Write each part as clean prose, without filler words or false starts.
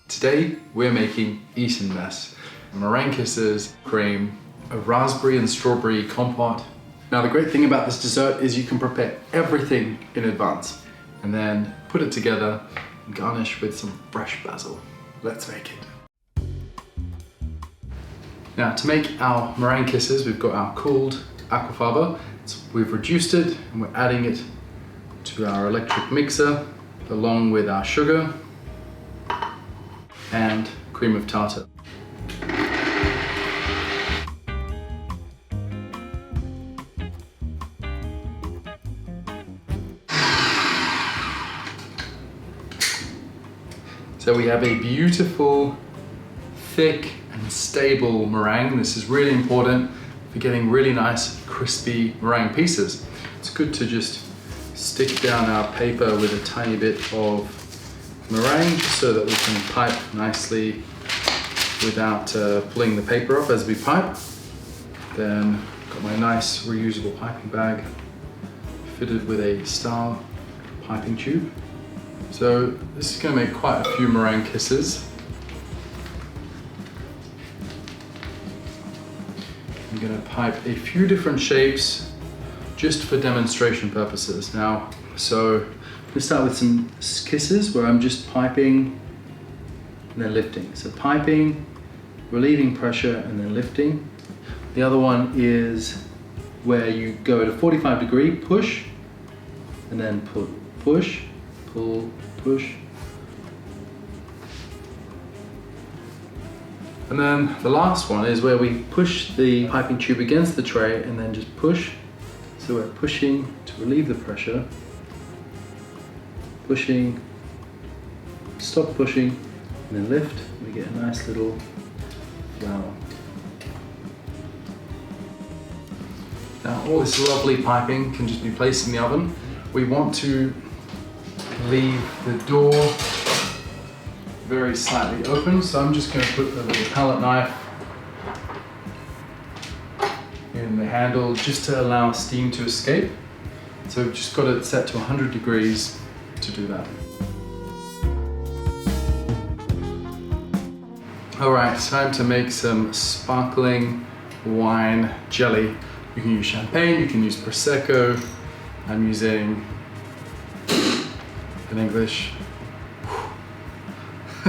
Today we're making Eton Mess, Meringue Kisses, cream, a raspberry and strawberry compote. Now the great thing about this dessert is you can prepare everything in advance and then put it together and garnish with some fresh basil. Let's make it. Now to make our Meringue Kisses, we've got our cooled Aquafaba. We've reduced it and we're adding it to our electric mixer along with our sugar and cream of tartar. So we have a beautiful, thick and stable meringue. This is really important for getting really nice, crispy meringue pieces. It's good to just stick down our paper with a tiny bit of meringue so that we can pipe nicely without pulling the paper off as we pipe. Then got my nice reusable piping bag fitted with a star piping tube. So this is going to make quite a few meringue kisses. I'm going to pipe a few different shapes just for demonstration purposes. Now, so let's start with some kisses where I'm just piping and then lifting. So piping, relieving pressure and then lifting. The other one is where you go at a 45-degree push and then pull, push, pull, push. And then the last one is where we push the piping tube against the tray and then just push. So we're pushing to relieve the pressure. Pushing, stop pushing, and then lift. We get a nice little flower. Now all this lovely piping can just be placed in the oven. We want to leave the door very slightly open, so I'm just going to put a little palette knife in the handle just to allow steam to escape. So we've just got it set to 100 degrees to do that. Alright, time to make some sparkling wine jelly. You can use champagne, you can use Prosecco. I'm using, in English,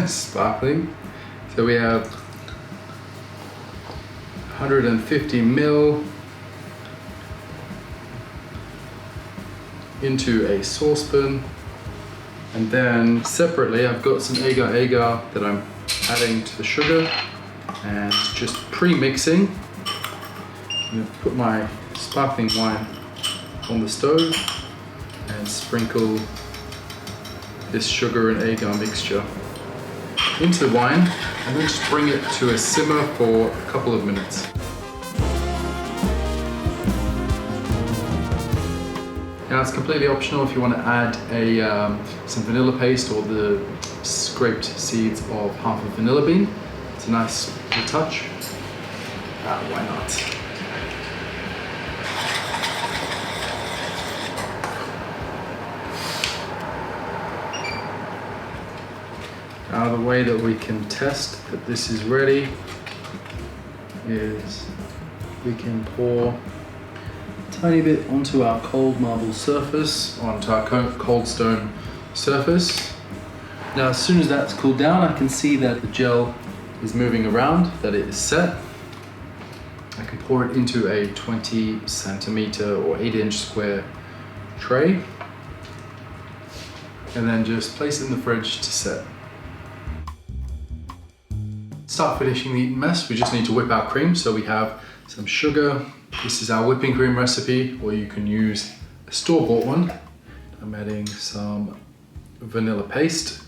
sparkling. So we have 150 ml into a saucepan. And then separately, I've got some agar-agar that I'm adding to the sugar and just pre-mixing. I'm going to put my sparkling wine on the stove and sprinkle this sugar and agar mixture into the wine and then just bring it to a simmer for a couple of minutes. Now it's completely optional if you want to add some vanilla paste or the scraped seeds of half a vanilla bean. It's a nice little touch. Why not? Now the way that we can test that this is ready is we can pour tiny bit onto our cold marble surface, onto our cold stone surface. Now as soon as that's cooled down, I can see that the gel is moving around, that it is set. I can pour it into a 20 centimeter or 8-inch square tray and then just place it in the fridge to set. Start finishing the Eton Mess, we just need to whip our cream. So we have some sugar. This is our whipping cream recipe, or you can use a store-bought one. I'm adding some vanilla paste.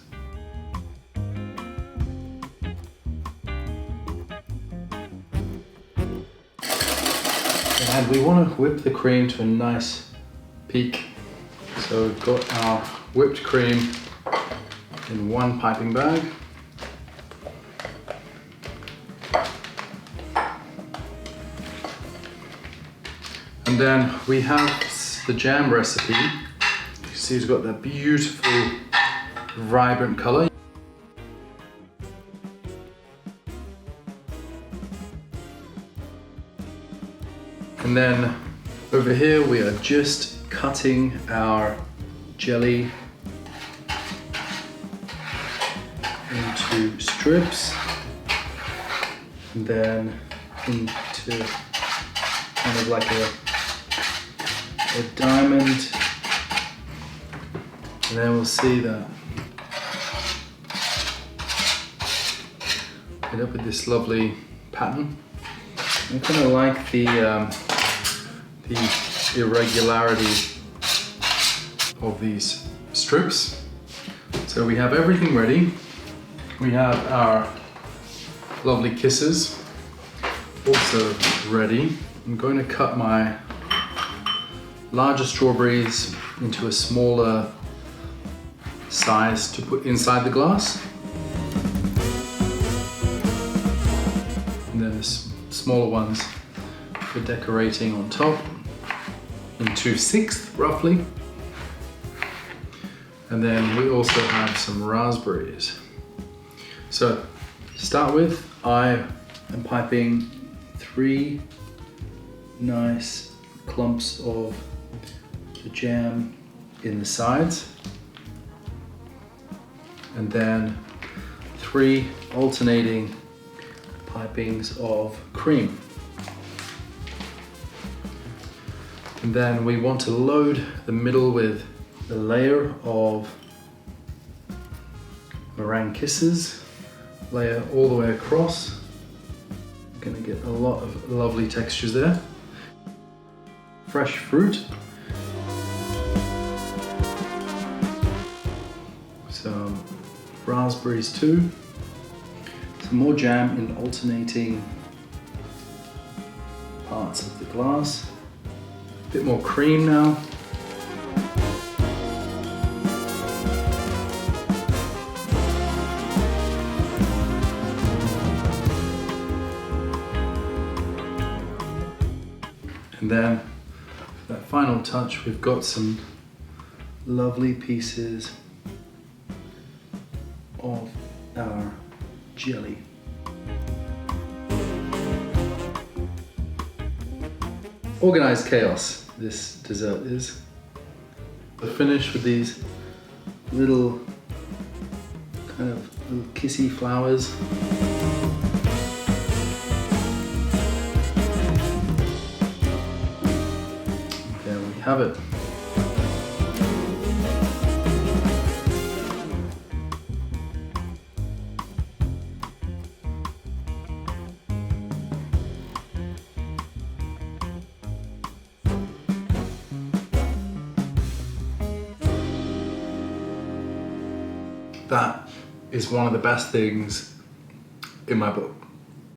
And we want to whip the cream to a nice peak. So we've got our whipped cream in one piping bag. And then we have the jam recipe. You see it's got that beautiful, vibrant color. And then over here we are just cutting our jelly into strips and then into kind of like a diamond, and then we'll see that end up with this lovely pattern. I kind of like the irregularity of these strips. So we have everything ready. We have our lovely kisses also ready. I'm going to cut my larger strawberries into a smaller size to put inside the glass. And then the smaller ones for decorating on top in 2/6 roughly. And then we also have some raspberries. So to start with, I am piping 3 nice clumps of the jam in the sides, and then 3 alternating pipings of cream. And then we want to load the middle with a layer of Meringue Kisses, layer all the way across. I'm gonna get a lot of lovely textures there. Fresh fruit. Some raspberries too. Some more jam in alternating parts of the glass. A bit more cream now. And then for that final touch, we've got some lovely pieces of our jelly. Organized chaos, this dessert is. The finish with these little kind of little kissy flowers. There we have it. That is one of the best things in my book.